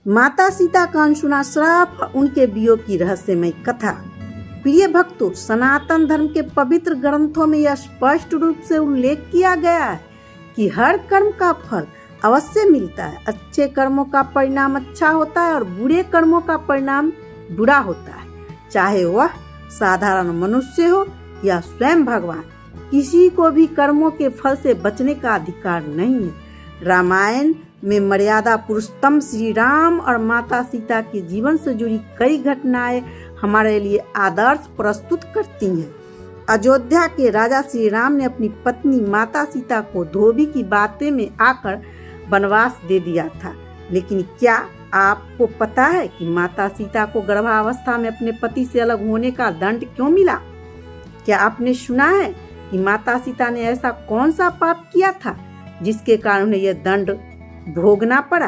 माता सीता का अनसुना श्राप, उनके वियोग की रहस्यमय कथा। प्रिय भक्तों, सनातन धर्म के पवित्र ग्रंथों में यह स्पष्ट रूप से उल्लेख किया गया है कि हर कर्म का फल अवश्य मिलता है। अच्छे कर्मों का परिणाम अच्छा होता है और बुरे कर्मों का परिणाम बुरा होता है, चाहे वह साधारण मनुष्य हो या स्वयं भगवान। किसी को भी कर्मों के फल से बचने का अधिकार नहीं है। रामायण में मर्यादा पुरुषोत्तम श्री राम और माता सीता के जीवन से जुड़ी कई घटनाएं हमारे लिए आदर्श प्रस्तुत करती हैं। अयोध्या के राजा श्री राम ने अपनी पत्नी माता सीता को धोबी की बातें में आकर वनवास दे दिया था, लेकिन क्या आपको पता है कि माता सीता को गर्भावस्था में अपने पति से अलग होने का दंड क्यों मिला? क्या आपने सुना है कि माता सीता ने ऐसा कौन सा पाप किया था जिसके कारण उन्हें यह दंड भोगना पड़ा?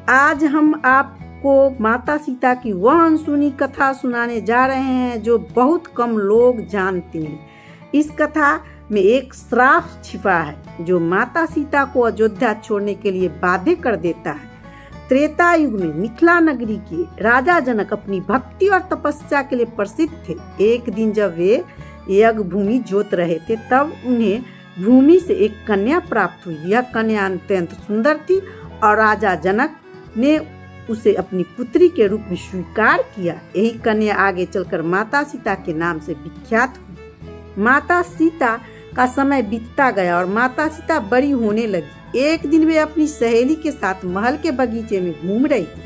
आज हम आपको माता सीता की वह अनसुनी कथा सुनाने जा रहे हैं जो बहुत कम लोग जानते हैं। इस कथा में एक श्राप छिपा है जो माता सीता को अयोध्या छोड़ने के लिए बाध्य कर देता है। त्रेता युग में मिथिला नगरी के राजा जनक अपनी भक्ति और तपस्या के लिए प्रसिद्ध थे। एक दिन जब वे यज्ञ भूमि जोत रहे थे, तब उन्हें भूमि से एक कन्या प्राप्त हुई। यह कन्या अत्यंत सुंदर थी और राजा जनक ने उसे अपनी पुत्री के रूप में स्वीकार किया। यही कन्या आगे चलकर माता सीता के नाम से विख्यात हुई। माता सीता का समय बीतता गया और माता सीता बड़ी होने लगी। एक दिन वे अपनी सहेली के साथ महल के बगीचे में घूम रही थी।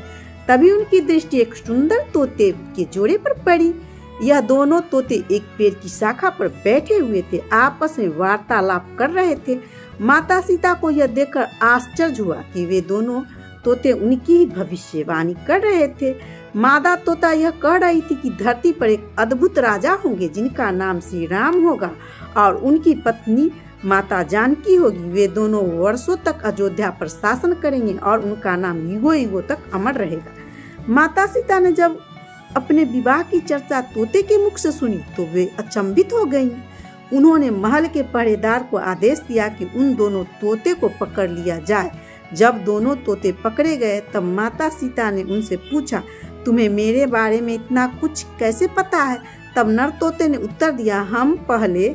तभी उनकी दृष्टि एक सुंदर तोते के जोड़े पर पड़ी। यह दोनों तोते एक पेड़ की शाखा पर बैठे हुए थे, आपस में वार्तालाप कर रहे थे। माता सीता को यह देखकर आश्चर्य हुआ कि वे दोनों तोते उनकी ही भविष्यवाणी कर रहे थे। मादा तोता यह कह रही थी कि धरती पर एक अद्भुत राजा होंगे जिनका नाम श्री राम होगा और उनकी पत्नी माता जानकी होगी। वे दोनों वर्षों तक अयोध्या पर शासन करेंगे और उनका नाम युगों युगों तक अमर रहेगा। माता सीता ने जब अपने विवाह की चर्चा तोते के मुख से सुनी तो वे अचंभित हो गईं। उन्होंने महल के पहरेदार को आदेश दिया कि उन दोनों तोते को पकड़ लिया जाए। जब दोनों तोते पकड़े गए तब माता सीता ने उनसे पूछा, तुम्हें मेरे बारे में इतना कुछ कैसे पता है? तब नर तोते ने उत्तर दिया, हम पहले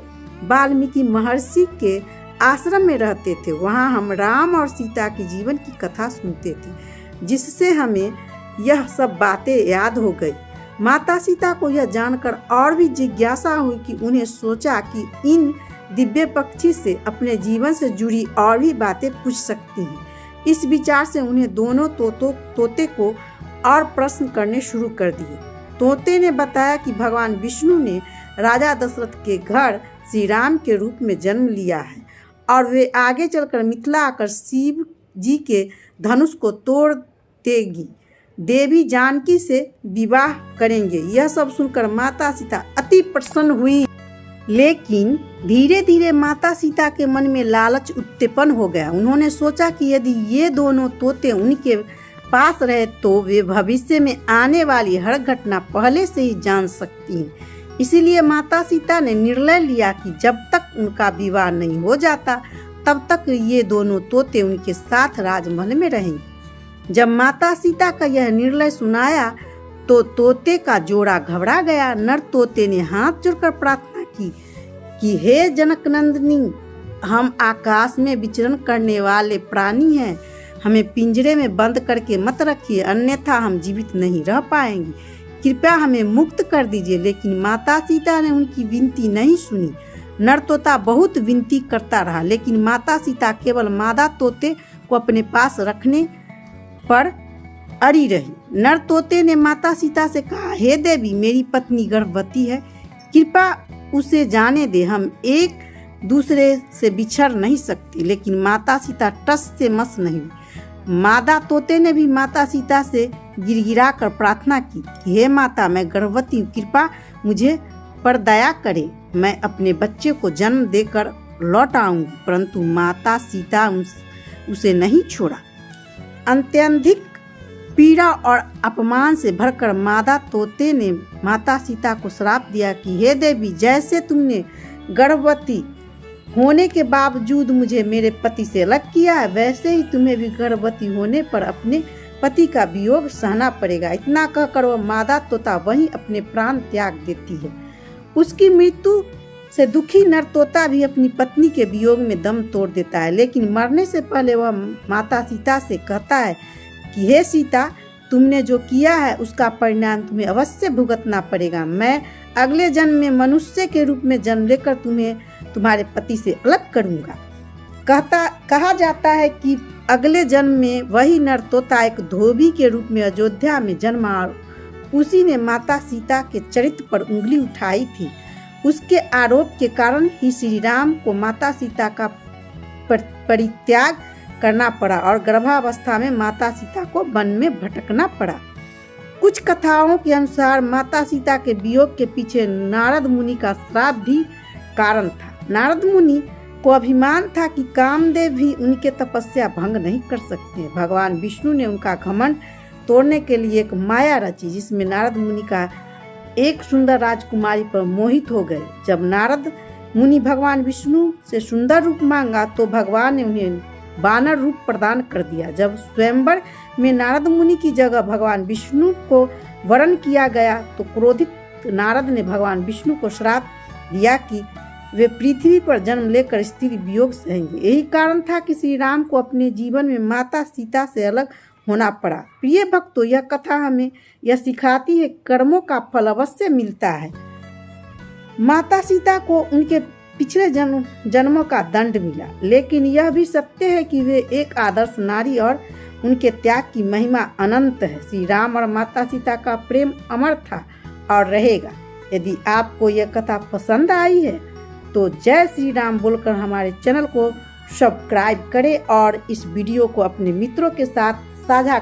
वाल्मीकि महर्षि के आश्रम में रहते थे। वहाँ हम राम और सीता के जीवन की कथा सुनते थे, जिससे हमें यह सब बातें याद हो गई। माता सीता को यह जानकर और भी जिज्ञासा हुई कि उन्हें सोचा कि इन दिव्य पक्षी से अपने जीवन से जुड़ी और भी बातें पूछ सकती हैं। इस विचार से उन्हें दोनों तोते को और प्रश्न करने शुरू कर दिए। तोते ने बताया कि भगवान विष्णु ने राजा दशरथ के घर श्री राम के रूप में जन्म लिया है और वे आगे चलकर मिथिला आकर शिव जी के धनुष को तोड़ देगी, देवी जानकी से विवाह करेंगे। यह सब सुनकर माता सीता अति प्रसन्न हुई, लेकिन धीरे धीरे माता सीता के मन में लालच उत्पन्न हो गया। उन्होंने सोचा कि यदि ये दोनों तोते उनके पास रहे तो वे भविष्य में आने वाली हर घटना पहले से ही जान सकती हैं। इसीलिए माता सीता ने निर्णय लिया कि जब तक उनका विवाह नहीं हो जाता तब तक ये दोनों तोते उनके साथ राजमहल में रहेंगे। जब माता सीता का यह निर्णय सुनाया तो तोते का जोड़ा घबरा गया। नर तोते ने हाथ जोड़कर प्रार्थना की कि हे जनकनंदिनी, हम आकाश में विचरण करने वाले प्राणी हैं, हमें पिंजरे में बंद करके मत रखिए, अन्यथा हम जीवित नहीं रह पाएंगे। कृपया हमें मुक्त कर दीजिए। लेकिन माता सीता ने उनकी विनती नहीं सुनी। नर तोता बहुत विनती करता रहा, लेकिन माता सीता केवल मादा तोते को अपने पास रखने पर अड़ी रही। नर तोते ने माता सीता से कहा, हे देवी, मेरी पत्नी गर्भवती है, कृपया उसे जाने दे, हम एक दूसरे से बिछड़ नहीं सकती। लेकिन माता सीता टस से मस नहीं हुई। मादा तोते ने भी माता सीता से गिड़गिड़ा कर प्रार्थना की, हे माता, मैं गर्भवती हूँ, कृपया मुझे पर दया करे, मैं अपने बच्चे को जन्म देकर लौट आऊंगी। परंतु माता सीता उसे नहीं छोड़ा। अत्यधिक पीड़ा और अपमान से भरकर मादा तोते ने माता सीता को श्राप दिया कि हे देवी, जैसे तुमने गर्भवती होने के बावजूद मुझे मेरे पति से अलग किया है, वैसे ही तुम्हें भी गर्भवती होने पर अपने पति का वियोग सहना पड़ेगा। इतना कहकर वह मादा तोता वहीं अपने प्राण त्याग देती है। उसकी मृत्यु से दुखी नर तोता भी अपनी पत्नी के वियोग में दम तोड़ देता है, लेकिन मरने से पहले वह माता सीता से कहता है कि हे सीता, तुमने जो किया है उसका परिणाम तुम्हें अवश्य भुगतना पड़ेगा। मैं अगले जन्म में मनुष्य के रूप में जन्म लेकर तुम्हें तुम्हारे पति से अलग करूंगा। कहा जाता है कि अगले जन्म में वही नर तोता एक धोबी के रूप में अयोध्या में जन्मा और उसी ने माता सीता के चरित्र पर उंगली उठाई थी। उसके आरोप के कारण ही श्री राम को माता सीता का परित्याग करना पड़ा और गर्भावस्था में माता सीता को वन में भटकना पड़ा। कुछ कथाओं के अनुसार माता सीता के वियोग के पीछे नारद मुनि का श्राप भी कारण था। नारद मुनि को अभिमान था कि कामदेव भी उनके तपस्या भंग नहीं कर सकते। भगवान विष्णु ने उनका घमंड तोड़ने के लिए एक माया रची, जिसमें नारद मुनि का एक सुंदर राजकुमारी पर मोहित हो गए। जब नारद मुनि भगवान विष्णु से सुंदर रूप मांगा तो भगवान ने उन्हें वानर रूप प्रदान कर दिया। जब स्वयंवर में नारद मुनि की जगह भगवान विष्णु को वरण किया गया तो क्रोधित नारद ने भगवान विष्णु को श्राप दिया कि वे पृथ्वी पर जन्म लेकर स्त्री वियोग सहेंगे। यही कारण था कि श्री राम को अपने जीवन में माता सीता से अलग होना पड़ा। प्रिय भक्तों, यह कथा हमें यह सिखाती है कर्मों का फल अवश्य मिलता है। माता सीता को उनके पिछले जन्मों का दंड मिला, लेकिन यह भी सत्य है कि वे एक आदर्श नारी और उनके त्याग की महिमा अनंत है। श्री राम और माता सीता का प्रेम अमर था और रहेगा। यदि आपको यह कथा पसंद आई है तो जय श्री राम बोलकर हमारे चैनल को सब्सक्राइब करें और इस वीडियो को अपने मित्रों के साथ साझा